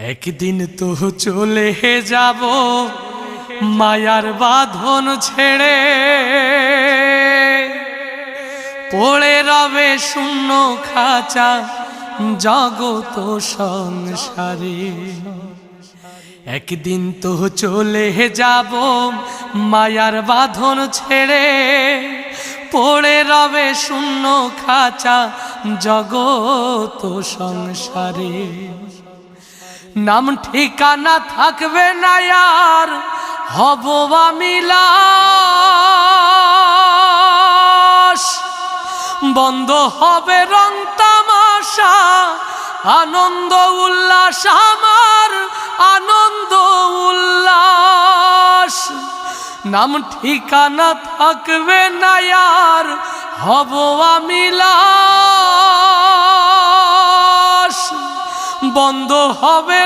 একদিন তো চলে যাব মায়ার বাঁধন ছেড়ে, পড়ে রবে শূন্য খাঁচা জগত সংসারে। একদিন তো চলে যাব মায়ার বাঁধন ছেড়ে, পড়ে রবে শূন্য খাঁচা জগত সংসারে। নাম ঠিকানা থাকবে না আর হব আমি লাশ, বন্ধ হবে রং তামাশা আনন্দ উল্লাস আমার আনন্দ উল্লাস। নাম ঠিকানা থাকবে না আর হব আমি লাশ, বন্ধ হবে